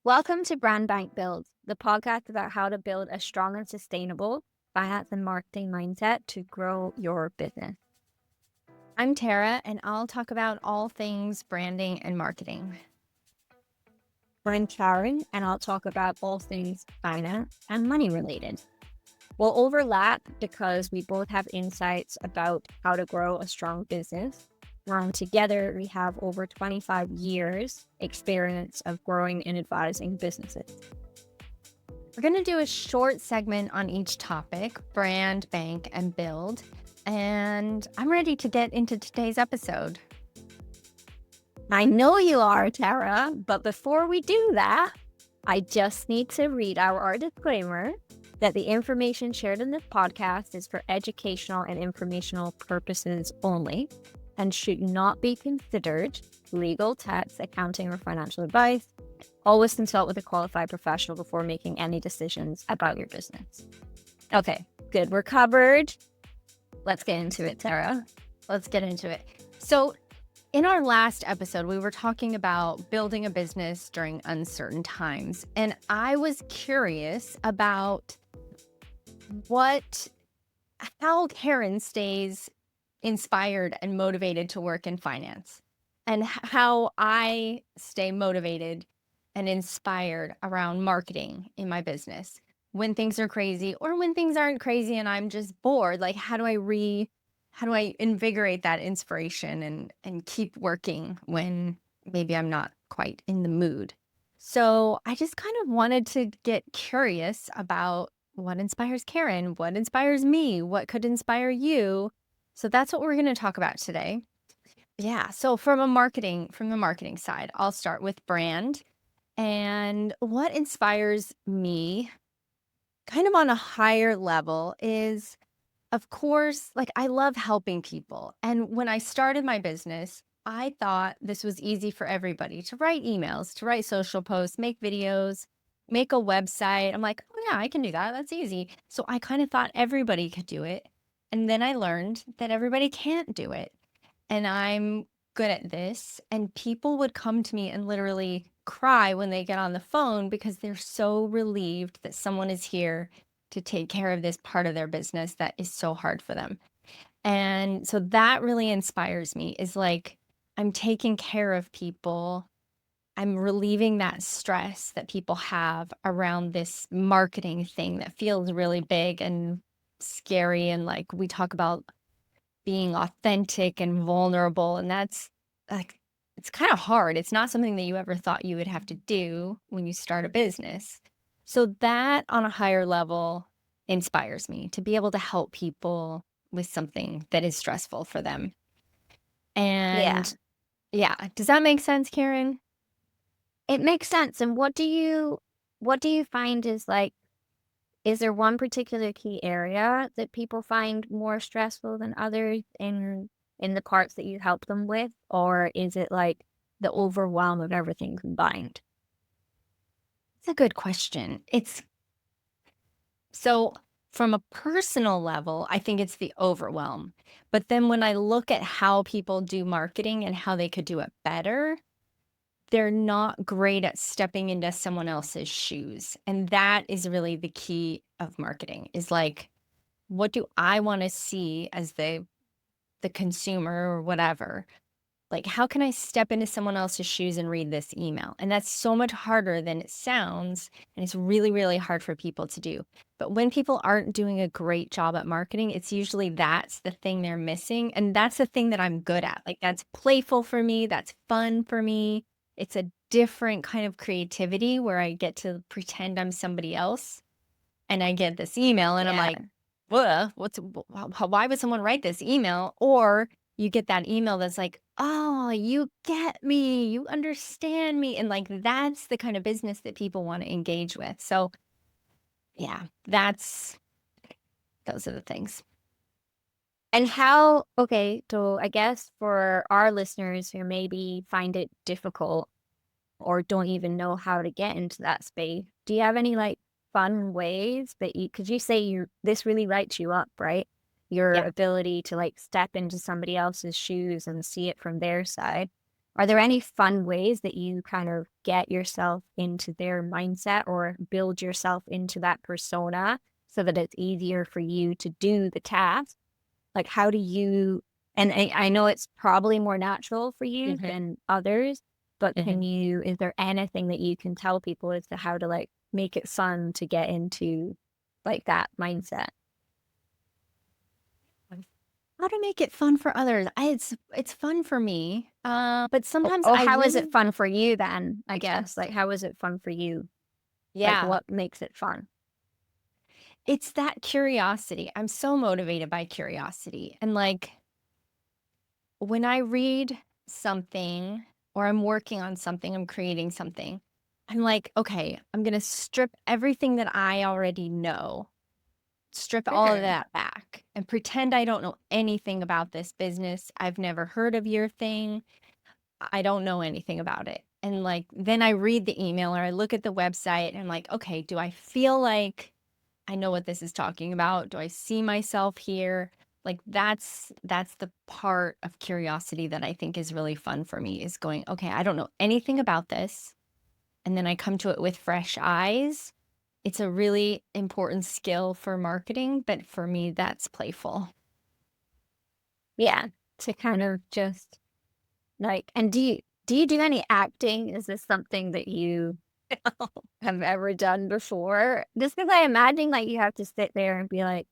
Welcome to Brand Bank Build, the podcast about how to build a strong and sustainable finance and marketing mindset to grow your business. I'm Terra, and I'll talk about all things branding and marketing. I'm Karen, and I'll talk about all things finance and money related. We'll overlap because we both have insights about how to grow a strong business. Together, we have over 25 years experience of growing and advising businesses. We're going to do a short segment on each topic, brand, bank, and build. And I'm ready to get into today's episode. I know you are, Terra, but before we do that, I just need to read our disclaimer that the information shared in this podcast is for educational and informational purposes only and should not be considered legal, tax, accounting, or financial advice. Always consult with a qualified professional before making any decisions about your business. Okay, good. We're covered. Let's get into it, Terra. Let's get into it. So, in our last episode, we were talking about building a business during uncertain times. And I was curious about how Karen stays inspired and motivated to work in finance, and how I stay motivated and inspired around marketing in my business when things are crazy or when things aren't crazy and I'm just bored. Like, how do I invigorate that inspiration and keep working when maybe I'm not quite in the mood? So I just kind of wanted to get curious about what inspires Karen, what inspires me, what could inspire you. So that's what we're going to talk about today. Yeah. So from the marketing side, I'll start with brand. And what inspires me kind of on a higher level is, of course, like, I love helping people. And when I started my business, I thought this was easy for everybody to write emails, to write social posts, make videos, make a website. I'm like, oh, yeah, I can do that. That's easy. So I kind of thought everybody could do it. And then I learned that everybody can't do it. And I'm good at this. And people would come to me and literally cry when they get on the phone because they're so relieved that someone is here to take care of this part of their business that is so hard for them. And so that really inspires me, is like, I'm taking care of people. I'm relieving that stress that people have around this marketing thing that feels really big and scary. And like, we talk about being authentic and vulnerable, and that's like, it's kind of hard. It's not something that you ever thought you would have to do when you start a business. So that on a higher level inspires me to be able to help people with something that is stressful for them. And yeah, does that make sense, Karen? It makes sense. And what do you find is like, is there one particular key area that people find more stressful than others in the parts that you help them with? Or is it like the overwhelm of everything combined? It's a good question. So from a personal level, I think it's the overwhelm. But then when I look at how people do marketing and how they could do it better, they're not great at stepping into someone else's shoes. And that is really the key of marketing, is like, what do I want to see as the consumer or whatever? Like, how can I step into someone else's shoes and read this email? And that's so much harder than it sounds. And it's really, really hard for people to do. But when people aren't doing a great job at marketing, it's usually that's the thing they're missing. And that's the thing that I'm good at. Like, that's playful for me. That's fun for me. It's a different kind of creativity where I get to pretend I'm somebody else. And I get this email and I'm like, why would someone write this email? Or you get that email that's like, oh, you get me, you understand me. And like, that's the kind of business that people want to engage with. So yeah, those are the things. And so I guess for our listeners who maybe find it difficult or don't even know how to get into that space, do you have any like fun ways that because you say this really lights you up, right? Your Yeah. ability to like step into somebody else's shoes and see it from their side. Are there any fun ways that you kind of get yourself into their mindset or build yourself into that persona so that it's easier for you to do the task? Like, how do you, and I know it's probably more natural for you Mhm, than others, but mhm. is there anything that you can tell people as to how to like make it fun to get into like that mindset? How to make it fun for others? It's fun for me, but sometimes Oh, I how is it really fun for you then? I guess. yes. Like, how is it fun for you? Like, Yeah, what makes it fun? it's that curiosity. I'm so motivated by curiosity, and, like, when I read something or I'm working on something, I'm creating something, I'm like, "Okay, I'm gonna strip everything that I already know, strip all of Mhm. that back, and pretend I don't know anything about this business. I've never heard of your thing. I don't know anything about it." And, like, then I read the email or I look at the website and I'm like, "Okay, do I feel like I know what this is talking about? Do I see myself here?" Like, that's the part of curiosity that I think is really fun for me is going, "Okay, I don't know anything about this," and then I come to it with fresh eyes. It's a really important skill for marketing, but for me, that's playful. Yeah, to kind of just like, and do you do any acting? Is this something that you have ever done before? Just because I imagine like you have to sit there and be like,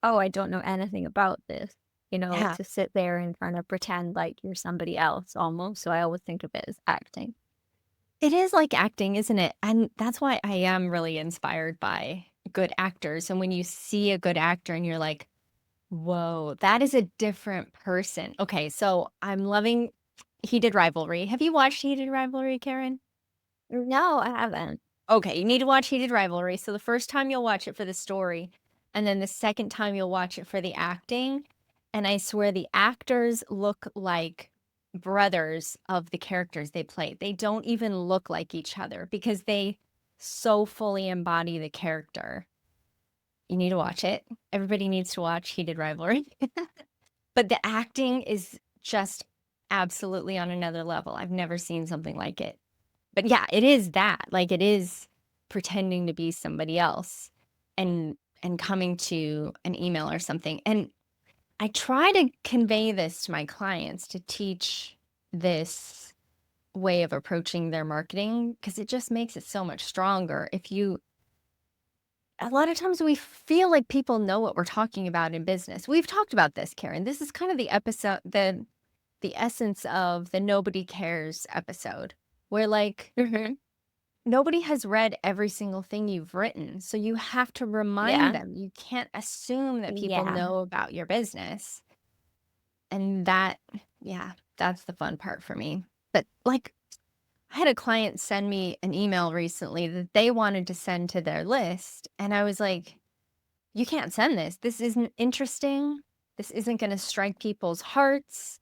oh, I don't know anything about this, Yeah. to sit there and kind of pretend like you're somebody else almost. So I always think of it as acting. It is like acting, isn't it? And that's why I am really inspired by good actors. And when you see a good actor and you're like, whoa, that is a different person. Okay, so I'm loving Heated Rivalry. Have you watched Heated Rivalry, Karen? No, I haven't. Okay, you need to watch Heated Rivalry. So the first time you'll watch it for the story, and then the second time you'll watch it for the acting. And I swear the actors look like brothers of the characters they play. They don't even look like each other because they so fully embody the character. You need to watch it. Everybody needs to watch Heated Rivalry. But the acting is just absolutely on another level. I've never seen something like it. But yeah, it is that. Like it is pretending to be somebody else and coming to an email or something. And I try to convey this to my clients to teach this way of approaching their marketing because it just makes it so much stronger. If you a lot of times we feel like people know what we're talking about in business. We've talked about this, Karen. This is kind of the episode the essence of the nobody cares episode where like Hmm. nobody has read every single thing you've written. So you have to remind Yeah. them. You can't assume that people Yeah. know about your business. And that, yeah, that's the fun part for me. But like, I had a client send me an email recently that they wanted to send to their list. And I was like, you can't send this. This isn't interesting. This isn't going to strike people's hearts.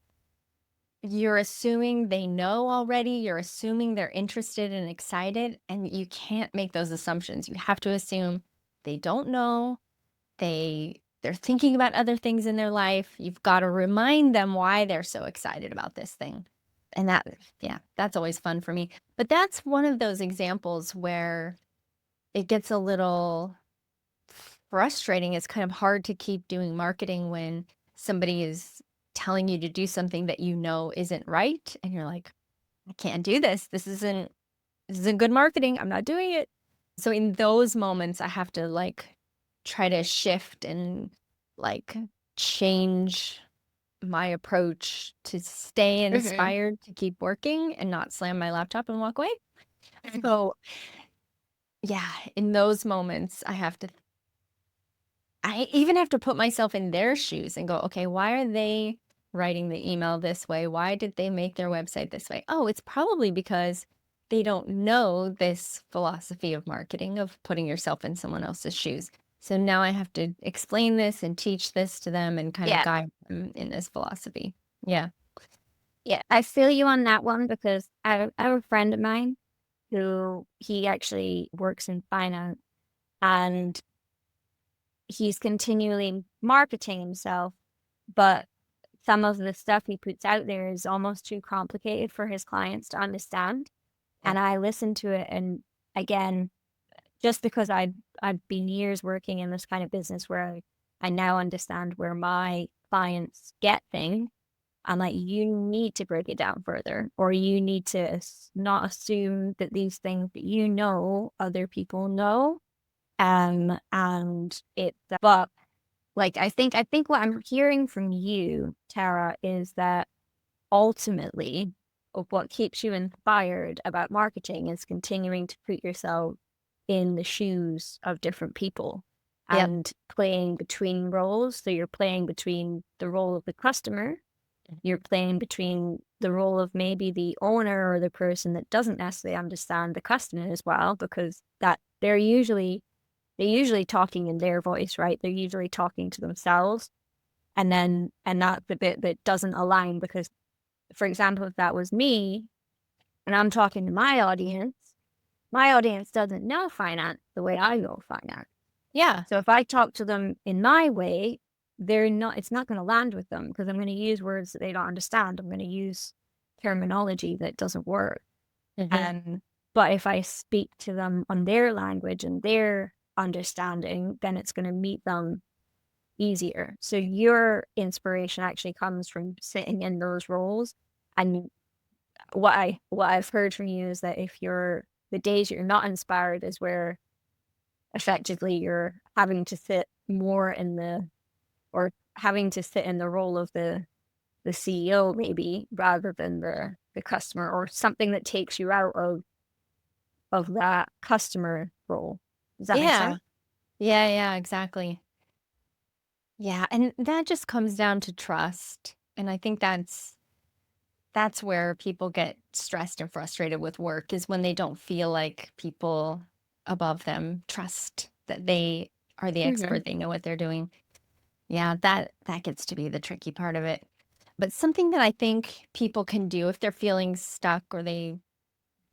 You're assuming they know already. You're assuming they're interested and excited, and you can't make those assumptions. You have to assume they don't know. They're thinking about other things in their life. You've got to remind them why they're so excited about this thing. And that, yeah, that's always fun for me. But that's one of those examples where it gets a little frustrating. It's kind of hard to keep doing marketing when somebody is telling you to do something that you know isn't right. And you're like, I can't do this. This isn't good marketing. I'm not doing it. So in those moments, I have to like try to shift and like change my approach to stay Hmm. inspired to keep working and not slam my laptop and walk away. So yeah, in those moments, I even have to put myself in their shoes and go, okay, why are they writing the email this way? Why did they make their website this way? Oh, it's probably because they don't know this philosophy of marketing, of putting yourself in someone else's shoes. So now I have to explain this and teach this to them and kind of Yeah. guide them in this philosophy. Yeah. Yeah. I feel you on that one because I have a friend of mine who he actually works in finance and he's continually marketing himself, but some of the stuff he puts out there is almost too complicated for his clients to understand. Yeah. And I listen to it, and again, just because I've been years working in this kind of business where I now understand where my clients get things, I'm like, you need to break it down further, or you need to not assume that these things that you know other people know. And but like I think what I'm hearing from you, Tara, is that ultimately of what keeps you inspired about marketing is continuing to put yourself in the shoes of different people Yep. and playing between roles. So you're playing between the role of the customer, you're playing between the role of maybe the owner or the person that doesn't necessarily understand the customer as well, because that they're usually talking in their voice, right? They're usually talking to themselves. And that's the bit that doesn't align because, for example, if that was me and I'm talking to my audience doesn't know finance the way I know finance. Yeah. So if I talk to them in my way, it's not going to land with them because I'm going to use words that they don't understand. I'm going to use terminology that doesn't work. And but if I speak to them on their language and their understanding, then it's going to meet them easier. So your inspiration actually comes from sitting in those roles. And what I've heard from you is that if you're the days you're not inspired is where effectively you're having to sit more in the or having to sit in the role of the CEO maybe rather than the customer, or something that takes you out of that customer role. Does that make Yeah. sense? Yeah, exactly. Yeah, and that just comes down to trust. And I think that's where people get stressed and frustrated with work is when they don't feel like people above them trust that they are the Mm-hmm. expert, they know what they're doing. Yeah, that gets to be the tricky part of it. But something that I think people can do if they're feeling stuck or they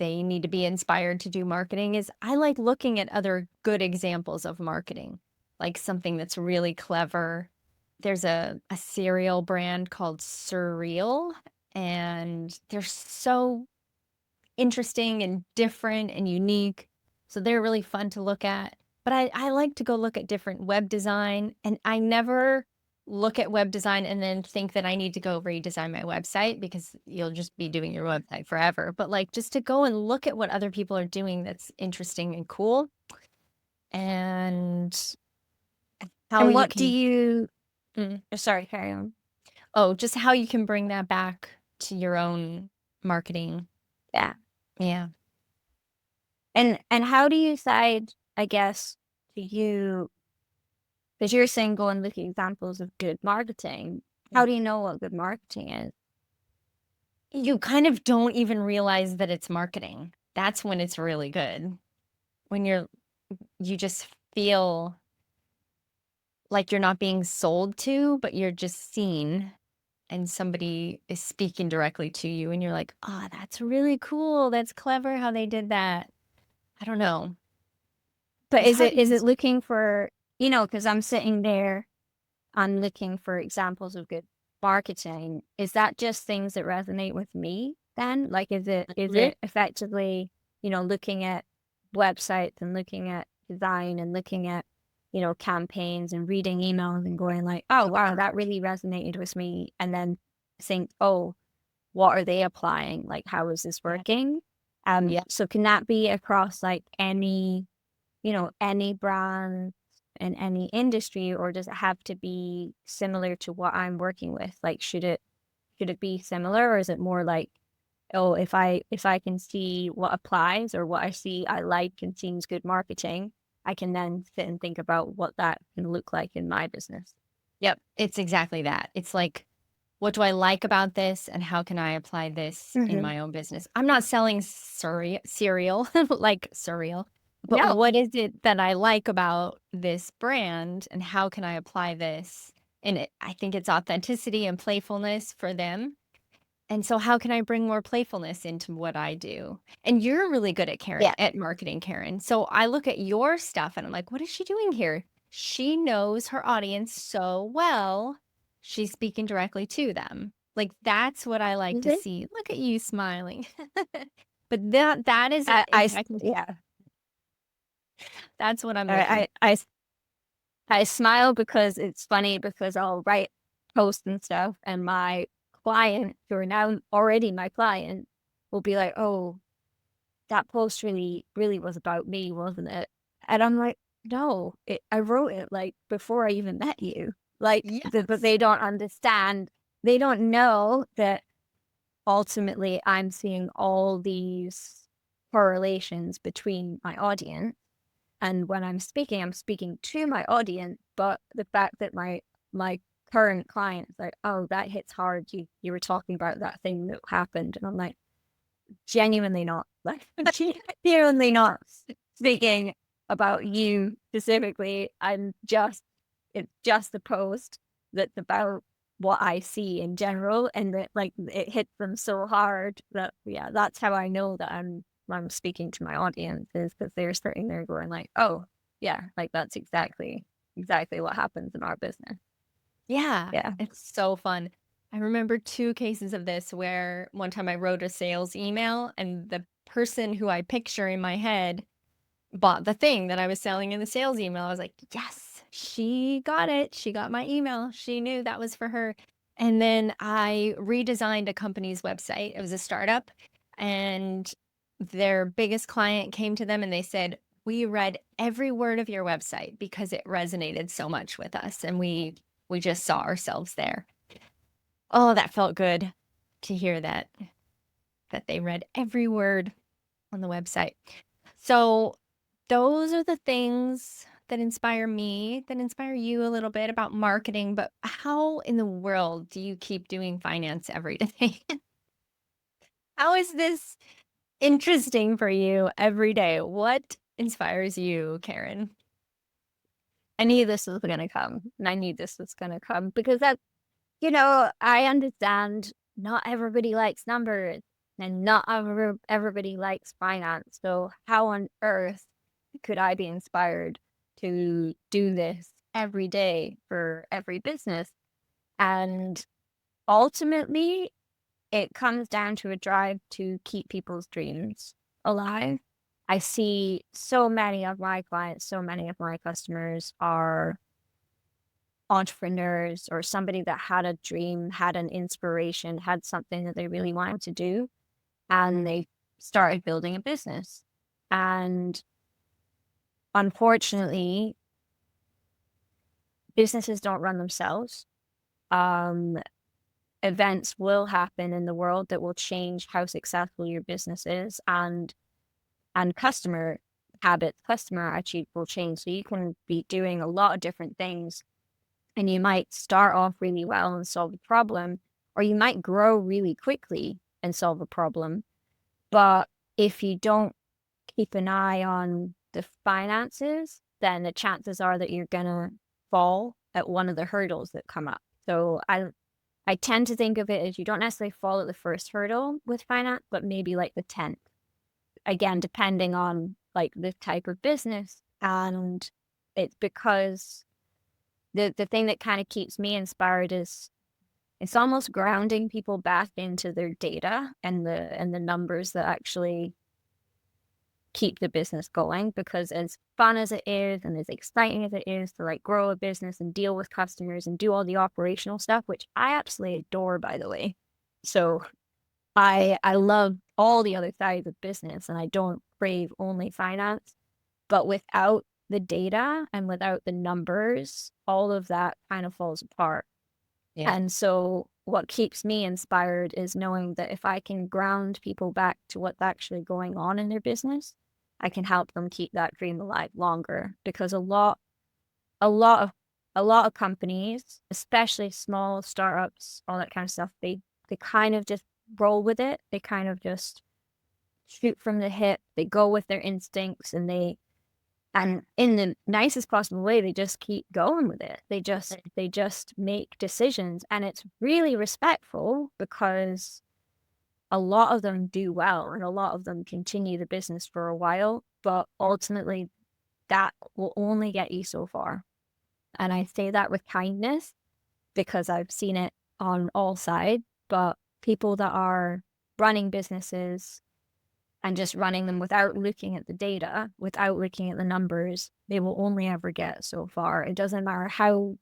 need to be inspired to do marketing is I like looking at other good examples of marketing, like something that's really clever. There's a cereal brand called Surreal, and they're so interesting and different and unique. So they're really fun to look at. But I like to go look at different web design, and I never look at web design and then think that I need to go redesign my website because you'll just be doing your website forever. But like just to go and look at what other people are doing that's interesting and cool and how And you what do can, you mm, sorry, carry on. oh, just how you can bring that back to your own marketing. Yeah. Yeah. And how do you decide, I guess, to you, because you're saying go and look at examples of good marketing. How do you know what good marketing is? You kind of don't even realize that it's marketing. That's when it's really good. When you just feel like you're not being sold to, but you're just seen and somebody is speaking directly to you and you're like, "Oh, that's really cool. That's clever how they did that." I don't know. But It's is hard it to is it use. looking for, because I'm sitting there, I'm looking for examples of good marketing. Is that just things that resonate with me then? Like is it effectively, looking at websites and looking at design and looking at, campaigns and reading emails and going like, oh wow, that really resonated with me. And then think, oh, what are they applying? Like how is this Yeah. working? Yeah. So can that be across like any brand in any industry, or does it have to be similar to what I'm working with? Like, should it be similar, or is it more like, oh, if I can see what applies or what I see I like and seems good marketing, I can then sit and think about what that can look like in my business. Yep. It's exactly that. It's like, what do I like about this and how can I apply this in Mm-hmm. my own business? I'm not selling cereal like Surreal, but No, what is it that I like about this brand and how can I apply this? And I think it's authenticity and playfulness for them. And so how can I bring more playfulness into what I do? And you're really good at yeah, at marketing, Karen. So I look at your stuff and I'm like, what is she doing here? She knows her audience so well. she's speaking directly to them. Like, that's what I like to Mhm. see. Look at you smiling. But that is exactly Yeah. that's what I'm looking. I smile because it's funny because I'll write posts and stuff, and my client, who are now already my client, will be like, "Oh, that post really was about me, wasn't it?" And I'm like, "No, I wrote it like before I even met you." Like, but Yes. they don't understand. They don't know that ultimately I'm seeing all these correlations between my audience. And when I'm speaking to my audience, but the fact that my current clients like, oh, that hits hard. You were talking about that thing that happened. And I'm like, genuinely not. Like genuinely not speaking about you specifically. It's just a post that's about what I see in general, and that like it hits them so hard that yeah, that's how I know that I'm speaking to my audience, is because they're sitting there going like, oh yeah, like that's exactly what happens in our business. Yeah, Yeah. it's so fun. I remember two cases of this where one time I wrote a sales email and the person who I picture in my head bought the thing that I was selling in the sales email. I was like, yes, she got it. She got my email. She knew that was for her. And then I redesigned a company's website. It was a startup, and their biggest client came to them and they said, we read every word of your website because it resonated so much with us, and we just saw ourselves there. Oh, that felt good to hear that they read every word on the website. So those are the things that inspire me, that inspire you a little bit about marketing. But how in the world do you keep doing finance every day? How is this interesting for you every day? What inspires you, Karen? I knew this was going to come, and I knew this was going to come because that, I understand not everybody likes numbers, and not everybody likes finance. So how on earth could I be inspired to do this every day for every business? And ultimately, it comes down to a drive to keep people's dreams alive. I see so many of my clients, so many of my customers are entrepreneurs, or somebody that had a dream, had an inspiration, had something that they really wanted to do, and they started building a business. And unfortunately, businesses don't run themselves. Um, Events will happen in the world that will change how successful your business is, and customer habits, customer attitude will change. So you can be doing a lot of different things, and you might start off really well and solve a problem, or you might grow really quickly and solve a problem. But if you don't keep an eye on the finances, then the chances are that you're gonna fall at one of the hurdles that come up. So I tend to think of it as you don't necessarily fall at the first hurdle with finance, but maybe like the 10th. Again, depending on like the type of business. And it's because the thing that kind of keeps me inspired is it's almost grounding people back into their data and the numbers that actually keep the business going. Because as fun as it is and as exciting as it is to like grow a business and deal with customers and do all the operational stuff, which I absolutely adore, by the way. So I love all the other sides of business, and I don't crave only finance. But without the data and without the numbers, all of that kind of falls apart. Yeah. And so what keeps me inspired is knowing that if I can ground people back to what's actually going on in their business, I can help them keep that dream alive longer. Because a lot of a lot of companies, especially small startups, all that kind of stuff, they kind of just roll with it. They kind of just shoot from the hip. They go with their instincts, and in the nicest possible way, they just keep going with it. They just make decisions, and it's really respectful because a lot of them do well, and a lot of them continue the business for a while, but ultimately that will only get you so far. And I say that with kindness, because I've seen it on all sides, but people that are running businesses and just running them without looking at the data, without looking at the numbers, they will only ever get so far. It doesn't matter how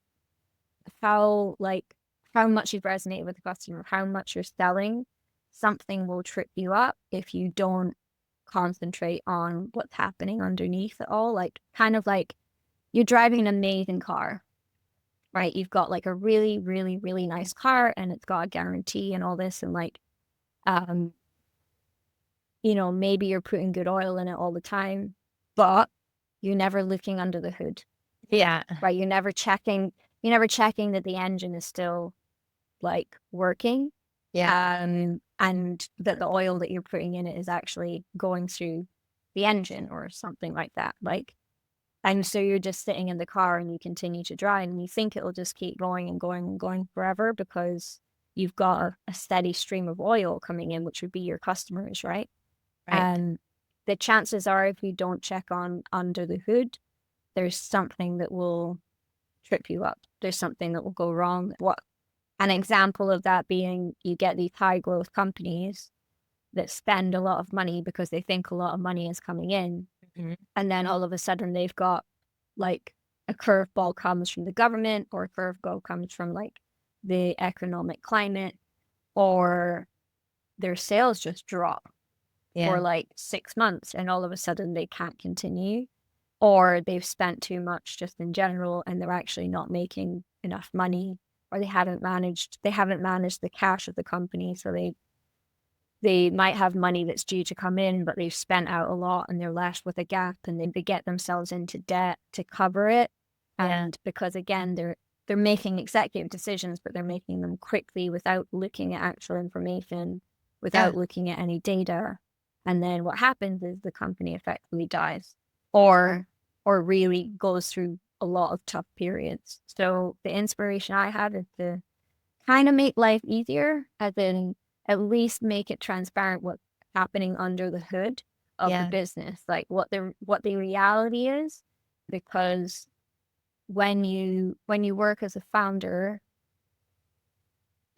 much you've resonated with the customer, how much you're selling, something will trip you up if you don't concentrate on what's happening underneath it all. Like, kind of like you're driving an amazing car, right? You've got like a really, really, really nice car and it's got a guarantee and all this. And like, maybe you're putting good oil in it all the time, but you're never looking under the hood, Yeah. right? You're never checking that the engine is still like working. Yeah. And that the oil that you're putting in it is actually going through the engine or something like that. Like, and so you're just sitting in the car and you continue to drive and you think it'll just keep going and going and going forever because you've got a steady stream of oil coming in, which would be your customers, right? Right. And the chances are, if you don't check on under the hood, there's something that will trip you up. There's something that will go wrong. What an example of that being, you get these high growth companies that spend a lot of money because they think a lot of money is coming in. Mhm. And then all of a sudden they've got like a curveball comes from the government, or a curveball comes from like the economic climate, or their sales just drop for Yeah. like 6 months and all of a sudden they can't continue, or they've spent too much just in general and they're actually not making enough money, or they haven't managed the cash of the company, so they might have money that's due to come in, but they've spent out a lot and they're left with a gap, and then they get themselves into debt to cover it. Yeah. And because again, they're making executive decisions, but they're making them quickly without looking at actual information, Yeah. without looking at any data. And then what happens is the company effectively dies, or really goes through a lot of tough periods. So the inspiration I had is to kind of make life easier, as in at least make it transparent what's happening under the hood of the Yeah. business, like what the reality is. Because when you work as a founder,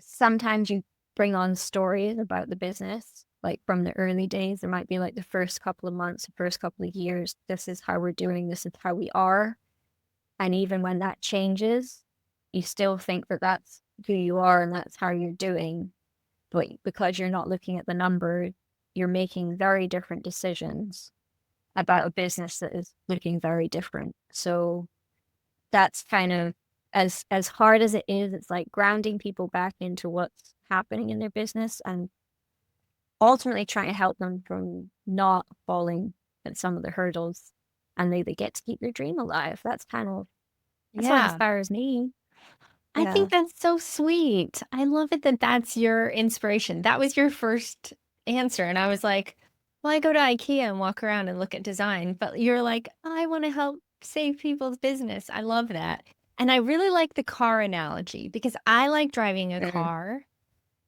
sometimes you bring on stories about the business, like from the early days. There might be like the first couple of months, the first couple of years, this is how we're doing, this is how we are. And even when that changes, you still think that that's who you are and that's how you're doing. But because you're not looking at the number, you're making very different decisions about a business that is looking very different. So that's kind of, as hard as it is, it's like grounding people back into what's happening in their business and ultimately trying to help them from not falling at some of the hurdles, and they get to keep their dream alive. That's what Yeah. inspires me. I Yeah. think that's so sweet. I love it that that's your inspiration. That was your first answer. And I was like, well, I go to IKEA and walk around and look at design. But you're like, I want to help save people's business. I love that. And I really like the car analogy because I like driving a Mm. car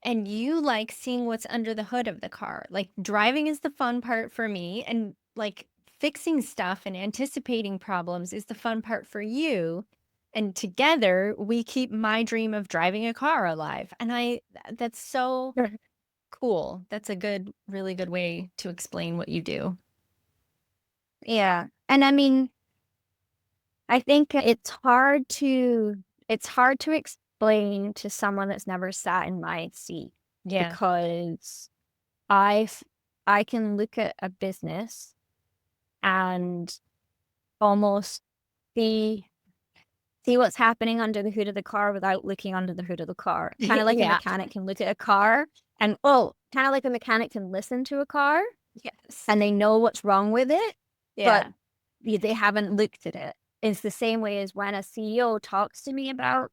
and you like seeing what's under the hood of the car. Like driving is the fun part for me. And like fixing stuff and anticipating problems is the fun part for you. And together we keep my dream of driving a car alive. And that's so cool. That's a really good way to explain what you do. Yeah. And I mean, I think it's hard to explain to someone that's never sat in my seat, Yeah. because I I can look at a business and almost see what's happening under the hood of the car without looking under the hood of the car. Kind of like a Yeah. mechanic can look at a car and, oh, kind of like a mechanic can listen to a car Yes. and they know what's wrong with it, but Yeah. they haven't looked at it. It's the same way as when a CEO talks to me about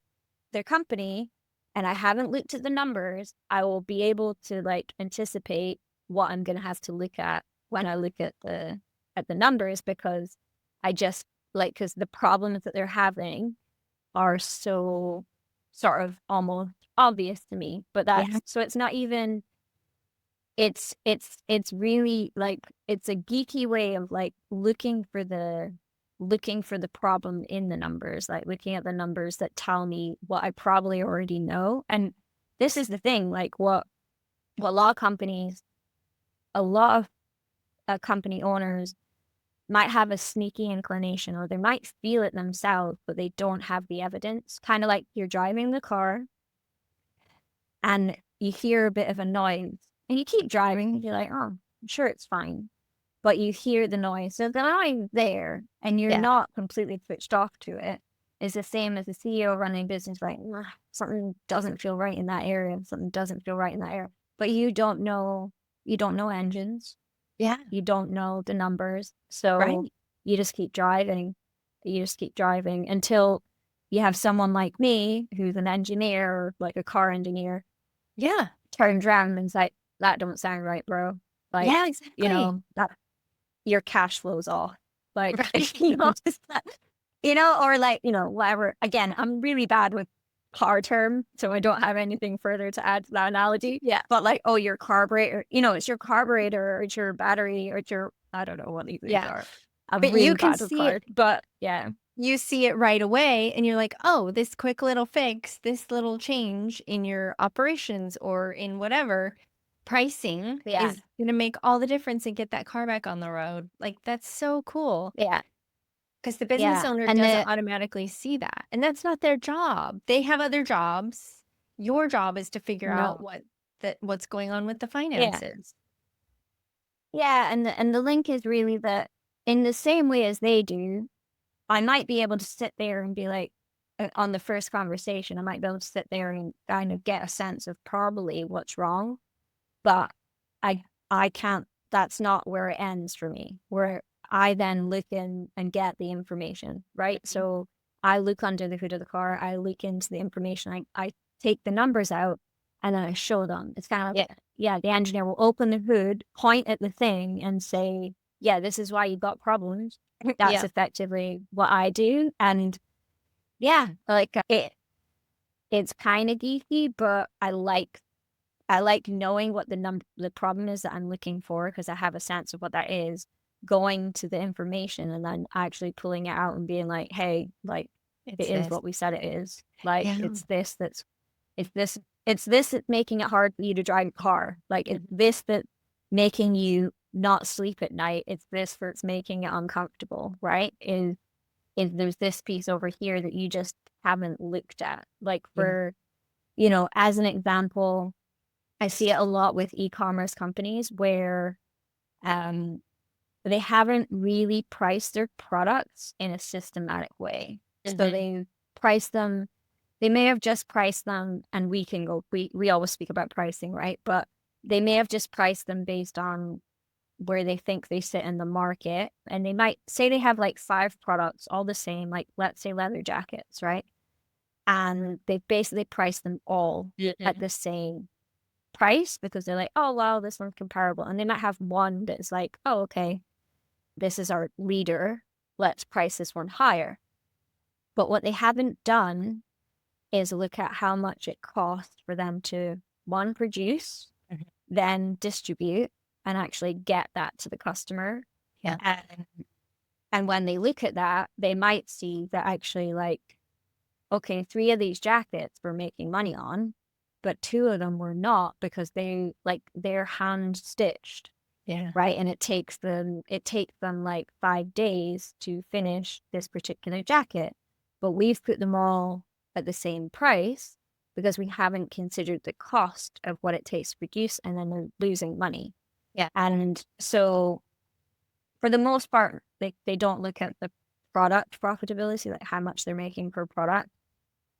their company and I haven't looked at the numbers, I will be able to like anticipate what I'm going to have to look at when I look at the numbers, because I just like, because the problems that they're having are so sort of almost obvious to me. But Yeah. that's, so it's not even, it's really like, it's a geeky way of like looking for the looking for the problem in the numbers, like looking at the numbers that tell me what I probably already know. And this is the thing, like what a lot of companies, a lot of company owners might have a sneaky inclination, or they might feel it themselves, but they don't have the evidence. Kind of like you're driving the car and you hear a bit of a noise and you keep driving. You're like, oh, I'm sure it's fine. But you hear the noise. So the noise there and you're Yeah. not completely switched off to it is the same as a CEO running business, like something doesn't feel right in that area. Something doesn't feel right in that area. But you don't know engines. Yeah. You don't know the numbers. So Right. you just keep driving. You just keep driving until you have someone like me who's an engineer, or like a car engineer, Yeah. turns around and is like, that don't sound right, bro. Like, Yeah, you exactly. know, that your cash flows off. Like, Right. you know, just that, or like, whatever. Again, I'm really bad with car term, so I don't have anything further to add to that analogy. Yeah. But like, oh, your carburetor, it's your carburetor, or it's your battery, or it's your, I don't know what these things Yeah. are. I'm But you really can bad with see it. cars. But yeah. You see it right away and you're like, oh, this quick little fix, this little change in your operations or in whatever pricing Yeah. is going to make all the difference and get that car back on the road. Like, that's so cool Yeah. because the business Yeah. owner And doesn't automatically see that. And that's not their job. They have other jobs. Your job is to figure out no. what's going on with the Yeah. finances. Yeah. And the link is really that in the same way as they do, I might be able to sit there and be like, on the first conversation, I might be able to sit there and kind of get a sense of probably what's wrong, but I I can't. That's not where it ends for me. Where I then look in and get the information, right? So I look under the hood of the car. I look into the information. I take the numbers out and then I show them. It's kind of like, yeah, the engineer will open the hood, point at the thing, and say, yeah, this is why you got problems. That's Yeah. effectively what I do. And yeah, like it's kind of geeky, but I like knowing what the problem is that I'm looking for, because I have a sense of what that is, going to the information and then actually pulling it out and being like, hey, like It's it is this. what we said it is. Like Yeah. it's this that's making it hard for you to drive a car. Like it's this that making you not sleep at night. It's this that's making it uncomfortable, right? Is there's this piece over here that you just haven't looked at. Like for, as an example, I see it a lot with e-commerce companies where um, they haven't really priced their products in a systematic way. So they price them, they may have just priced them, and we always speak about pricing, right? But they may have just priced them based on where they think they sit in the market. And they might say they have like 5 products, all the same, like let's say leather jackets, right? And they basically price them all at the same price because they're like, oh, wow, this one's comparable. And they might have one that's like, oh, okay, this is our leader. Let's price this one higher. But what they haven't done is look at how much it costs for them to, one, produce, then distribute, and actually get that to the customer. Yeah. And when they look at that, they might see that actually, like, okay, 3 of these jackets we're making money on, but 2 of them were not because they're hand stitched. Yeah. Right. And it takes them like 5 days to finish this particular jacket. But we've put them all at the same price because we haven't considered the cost of what it takes to produce, and then they're losing money. Yeah. And so for the most part, they don't look at the product profitability, like how much they're making per product.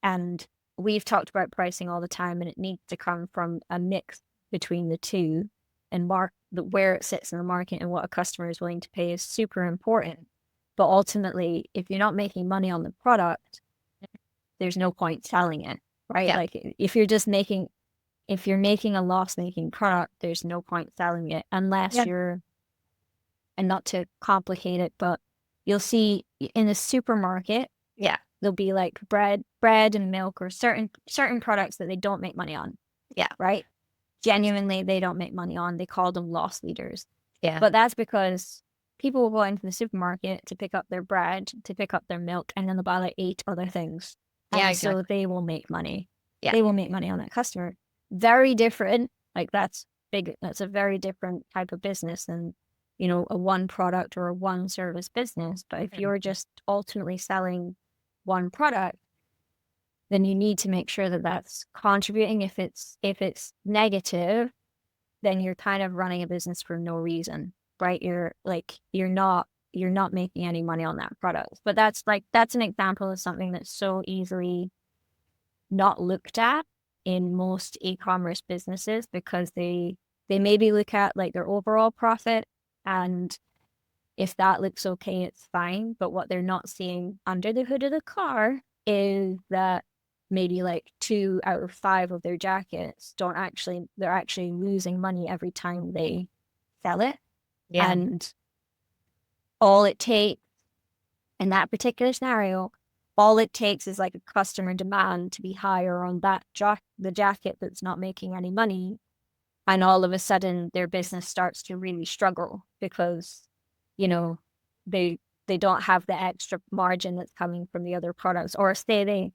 And we've talked about pricing all the time, and it needs to come from a mix between the two, and where it sits in the market and what a customer is willing to pay is super important. But ultimately, if you're not making money on the product, there's no point selling it, right? Yeah. Like if you're making a loss-making product, there's no point selling it unless you're, and not to complicate it, but you'll see in the supermarket, there'll be like bread and milk, or certain products that they don't make money on. Yeah. Right. Genuinely, they don't make money on. They call them loss leaders. Yeah. But that's because people will go into the supermarket to pick up their bread, to pick up their milk, and then they'll buy like 8 other things. Yeah, And so exactly. they will make money. Yeah. They will make money on that customer. Very different. Like that's big. That's a very different type of business than, a one product or a one service business. But if you're just ultimately selling one product, then you need to make sure that that's contributing. If it's negative, then you're kind of running a business for no reason, right? You're not making any money on that product. But that's an example of something that's so easily not looked at in most e-commerce businesses, because they maybe look at like their overall profit, and if that looks okay, it's fine. But what they're not seeing under the hood of the car is that maybe like 2 out of 5 of their jackets they're actually losing money every time they sell it. Yeah. And all it takes in that particular scenario, all it takes is like a customer demand to be higher on the jacket that's not making any money. And all of a sudden their business starts to really struggle because, you know, they they don't have the extra margin that's coming from the other products. Or say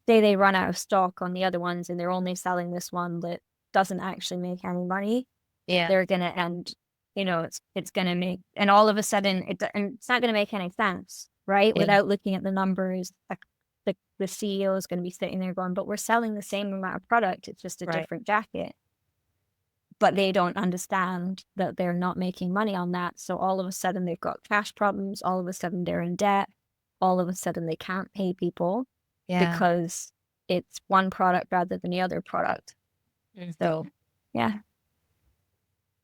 they run out of stock on the other ones and they're only selling this one that doesn't actually make any money. Yeah. They're gonna end, it's gonna make, and all of a sudden and it's not gonna make any sense, right? Yeah. Without looking at the numbers, the CEO is gonna be sitting there going, but we're selling the same amount of product, it's just a Right. different jacket. But they don't understand that they're not making money on that. So all of a sudden they've got cash problems. All of a sudden they're in debt. All of a sudden they can't pay people Yeah. because it's one product rather than the other product. Mhm. So, yeah.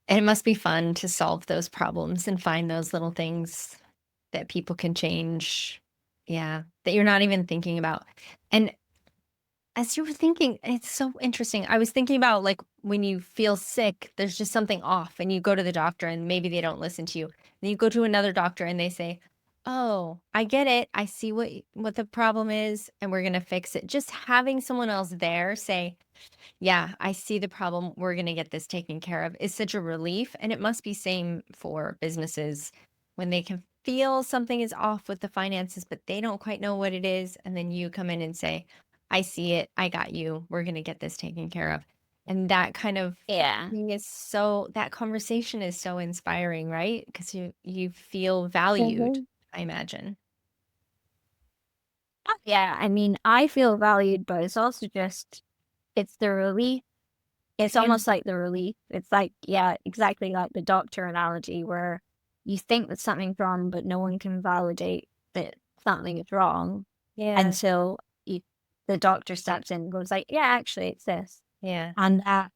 And it must be fun to solve those problems and find those little things that people can change. Yeah, that you're not even thinking about. And as you were thinking, it's so interesting. I was thinking about like when you feel sick, there's just something off, and you go to the doctor and maybe they don't listen to you. Then you go to another doctor and they say, "Oh, I get it. I see what the problem is, and we're gonna fix it." Just having someone else there say, "Yeah, I see the problem. We're going to get this taken care of," is such a relief. And it must be same for businesses when they can feel something is off with the finances, but they don't quite know what it is. And then you come in and say, "I see it. I got you. We're going to get this taken care of." And that kind of Yeah. thing is that conversation is so inspiring, right? Because you feel valued, Mhm. I imagine. Yeah. I mean, I feel valued, but it's also just, it's the relief. It's Yeah. almost like the relief. It's like, yeah, exactly like the doctor analogy where you think that something's wrong, but no one can validate that something is wrong Yeah. until you, the doctor steps in and goes like, yeah, actually it's this. Yeah. And that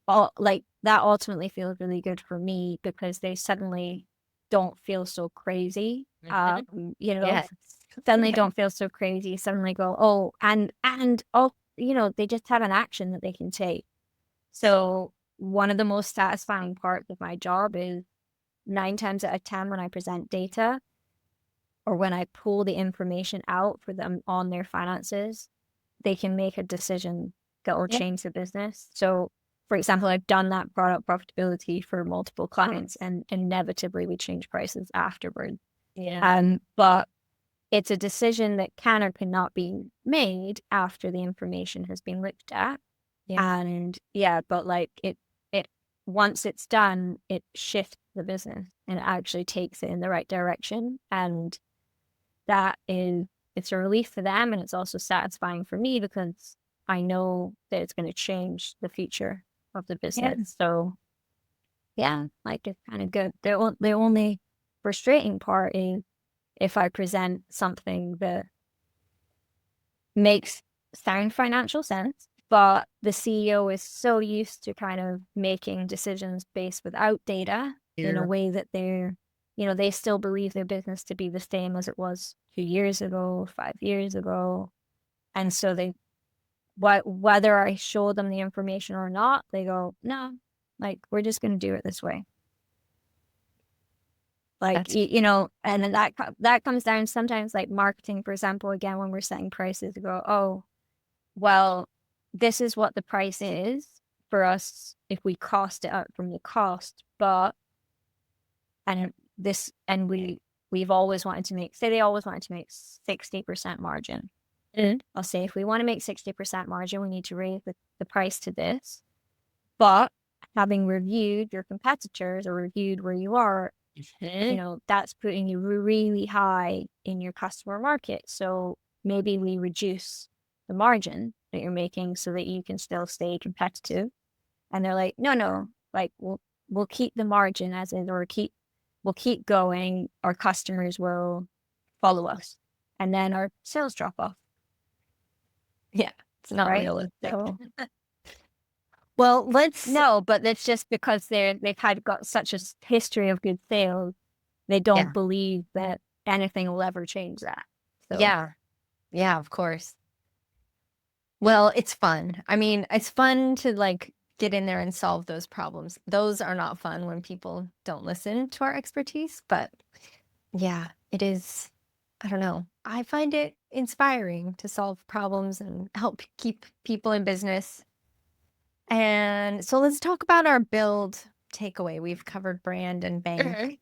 ultimately feels really good for me because they suddenly don't feel so crazy. Mhm. You know, Yes. suddenly Yeah. don't feel so crazy. Suddenly go, oh, and oh, they just have an action that they can take. So one of the most satisfying parts of my job is 9 times out of 10 when I present data or when I pull the information out for them on their finances, they can make a decision that will Yeah. change the business. So, for example, I've done that product profitability for multiple clients, and inevitably we change prices afterward. Yeah. But it's a decision that can or cannot be made after the information has been looked at. Yeah. And yeah, but like it once it's done, it shifts the business and it actually takes it in the right direction. And that is, it's a relief for them, and it's also satisfying for me because I know that it's going to change the future of the Yeah. business. So yeah, like it's kind of good. The only frustrating part is if I present something that makes sound financial sense, but the CEO is so used to kind of making decisions based without data in a Yeah. way that they still believe their business to be the same as it was 2 years ago, 5 years ago. And so whether I show them the information or not, they go, no, like we're just going to do it this way. Like, That's and then that comes down sometimes like marketing, for example, again, when we're setting prices to go, oh, well, this is what the price is for us if we cost it out from the cost, but and and we've always wanted to make, say they always wanted to make 60% margin. I'll say if we want to make 60% margin, we need to raise the price to this. But having reviewed your competitors or reviewed where you are, that's putting you really high in your customer market. So maybe we reduce the margin that you're making so that you can still stay competitive. And they're like, no, like we'll keep the margin as is, or we'll keep going. Our customers will follow us, and then our sales drop off. Yeah, it's not Right? realistic. So, well, no, but that's just because they've got such a history of good sales. They don't believe that anything will ever change that. So. Yeah, of course. Well, it's fun. I mean, it's fun to like get in there and solve those problems. Those are not fun when people don't listen to our expertise, but yeah, it is. I don't know. I find it inspiring to solve problems and help keep people in business. And so let's talk about our build takeaway. We've covered brand and bank.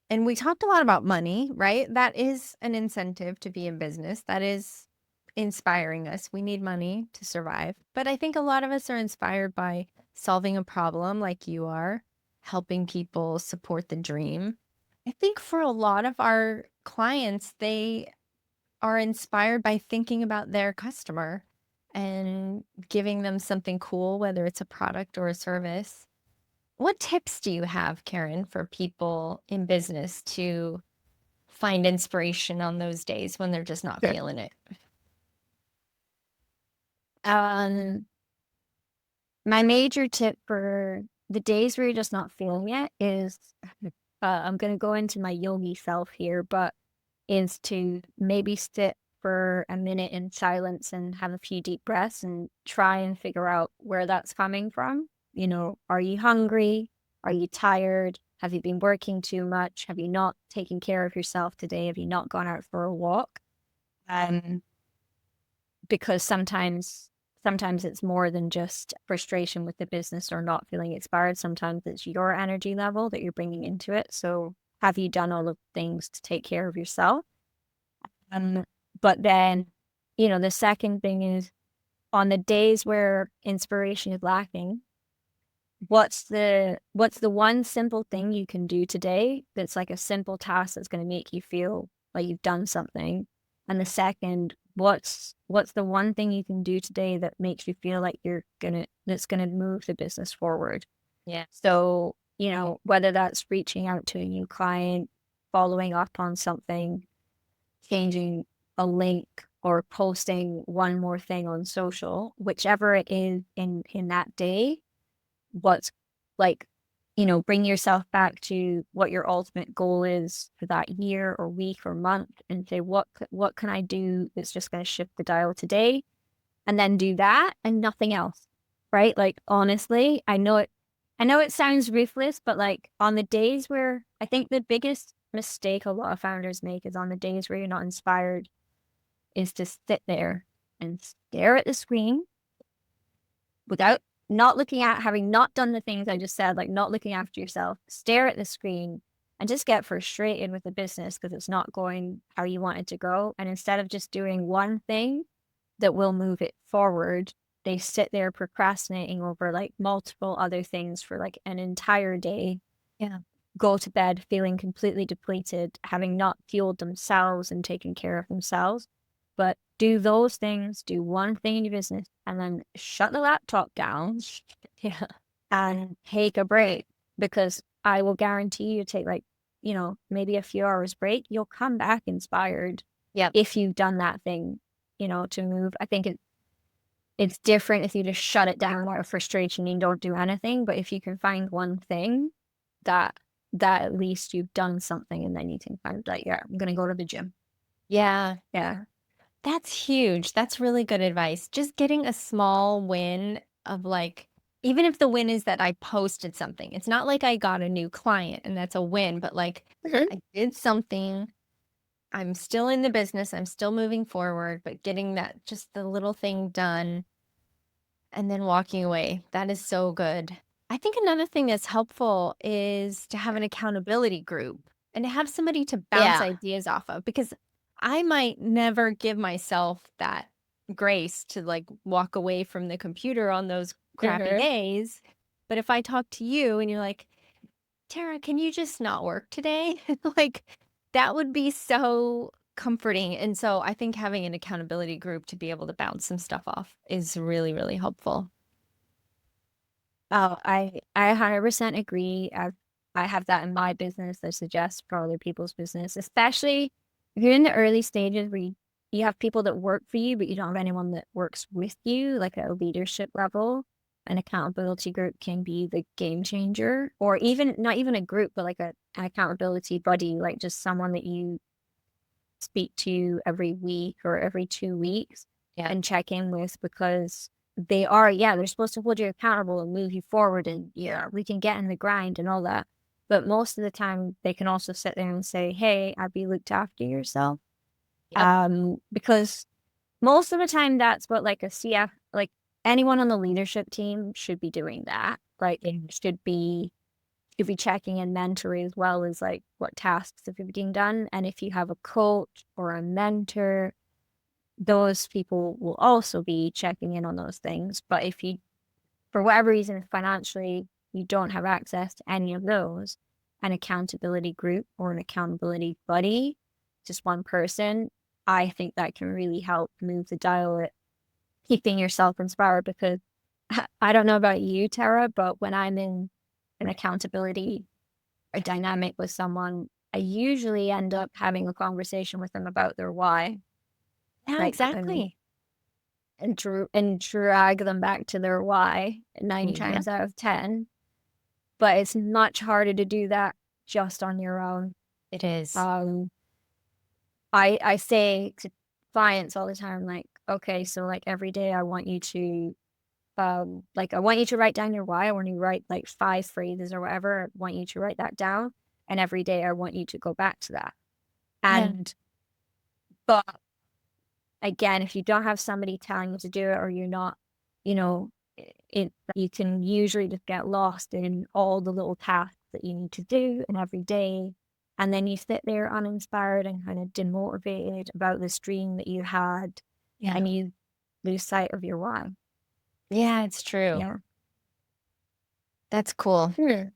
And we talked a lot about money, right? That is an incentive to be in business. That is inspiring us. We need money to survive. But I think a lot of us are inspired by solving a problem like you are, helping people support the dream. I think for a lot of our clients, they are inspired by thinking about their customer and giving them something cool, whether it's a product or a service. What tips do you have, Karen, for people in business to find inspiration on those days when they're just not feeling it? My major tip for the days where you're just not feeling it is, I'm going to go into my yogi self here, but is to maybe sit for a minute in silence and have a few deep breaths and try and figure out where that's coming from. Are you hungry? Are you tired? Have you been working too much? Have you not taken care of yourself today? Have you not gone out for a walk? Because sometimes it's more than just frustration with the business or not feeling inspired. Sometimes it's your energy level that you're bringing into it. So have you done all the things to take care of yourself? But then, the second thing is, on the days where inspiration is lacking, what's the one simple thing you can do today that's like a simple task that's going to make you feel like you've done something? And the second, what's the one thing you can do today that makes you feel like that's gonna move the business forward? Yeah. So, whether that's reaching out to a new client, following up on something, changing a link, or posting one more thing on social, whichever it is in that day, what's like, bring yourself back to what your ultimate goal is for that year or week or month, and say, what can I do that's just going to shift the dial today? And then do that and nothing else, right? Like, honestly, I know it sounds ruthless, but like on the days where, I think the biggest mistake a lot of founders make is on the days where you're not inspired, is to sit there and stare at the screen without not looking at, having not done the things I just said, like not looking after yourself, stare at the screen and just get frustrated with the business because it's not going how you want it to go. And instead of just doing one thing that will move it forward, they sit there procrastinating over like multiple other things for like an entire day. Yeah. Go to bed feeling completely depleted, having not fueled themselves and taken care of themselves. But do those things, do one thing in your business, and then shut the laptop down and take a break. Because I will guarantee you take like, maybe a few hours break, you'll come back inspired. Yeah. If you've done that thing, to move. I think it's different if you just shut it down out of frustration and don't do anything. But if you can find one thing that at least you've done something, and then you can find like, yeah, I'm going to go to the gym. Yeah. Yeah. That's huge. That's really good advice. Just getting a small win of like, even if the win is that I posted something, it's not like I got a new client and that's a win, but like I did something. I'm still in the business. I'm still moving forward, but getting that, just the little thing done and then walking away. That is so good. I think another thing that's helpful is to have an accountability group. and to have somebody to bounce Yeah. ideas off of, because I might never give myself that grace to like walk away from the computer on those crappy Mhm. days. But if I talk to you and you're like, Tara, can you just not work today? Like, that would be so comforting. And so I think having an accountability group to be able to bounce some stuff off is really, really helpful. Oh, I 100% agree. I have that in my business. I suggest for other people's business, especially if you're in the early stages where you have people that work for you, but you don't have anyone that works with you, like at a leadership level. An accountability group can be the game changer, or even not even a group, but like an accountability buddy, like just someone that you speak to every week or every 2 weeks Yeah. and check in with, because they are, yeah, they're supposed to hold you accountable and move you forward, and yeah, we can get in the grind and all that. But most of the time they can also sit there and say, hey, Abby, looked after yourself. Yep. Because most of the time that's what like a CF, like anyone on the leadership team should be doing that. Like they should be checking in mentally as well as like what tasks have you been done. And if you have a coach or a mentor, those people will also be checking in on those things. But if you, for whatever reason, financially, you don't have access to any of those, an accountability group or an accountability buddy, just one person, I think that can really help move the dial at keeping yourself inspired. Because I don't know about you, Tara, but when I'm in an accountability or dynamic with someone, I usually end up having a conversation with them about their why, Yeah, like, exactly. and drag them back to their why nine Yeah, times out of 10. But it's much harder to do that just on your own. it is. Um, I say to clients all the time, like, okay, so like every day I want you to like I want you to write down your why. I want you to write like 5 phrases or whatever. I want you to write that down. And every day I want you to go back to that. Yeah. And but again, if you don't have somebody telling you to do it, or you're not, you know, you can usually just get lost in all the little tasks that you need to do and every day. And then you sit there uninspired and kind of demotivated about this dream that you had, Yeah. and you lose sight of your why. Yeah, it's true. Yeah. That's cool. Hmm. I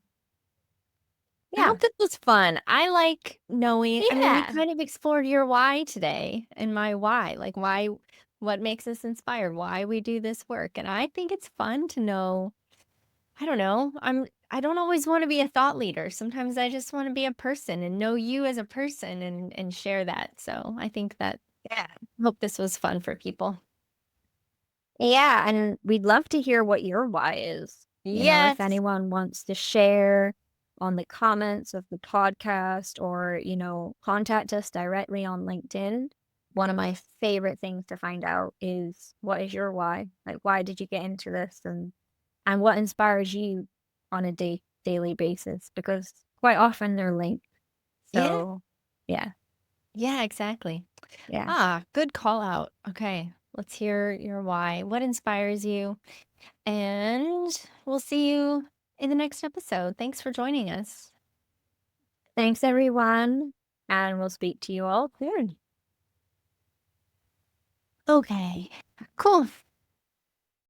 Yeah. hope this was fun. I like knowing, I mean, we Yeah. kind of explored your why today and my why, like why, what makes us inspired, why we do this work. And I think it's fun to know, I don't know, I don't always want to be a thought leader. Sometimes I just want to be a person and know you as a person and share that. So I think that, Yeah. hope this was fun for people. Yeah, and we'd love to hear what your why is. If Yes. anyone wants to share on the comments of the podcast, or, contact us directly on LinkedIn. One of my favorite things to find out is, what is your why? Like, why did you get into this, and what inspires you on a daily basis? Because quite often they're linked. Yeah. So, yeah, Yeah, exactly. yeah. Ah, good call out. Okay. Let's hear your why. What inspires you? And we'll see you in the next episode. Thanks for joining us. Thanks, everyone, and we'll speak to you all soon. Okay, cool.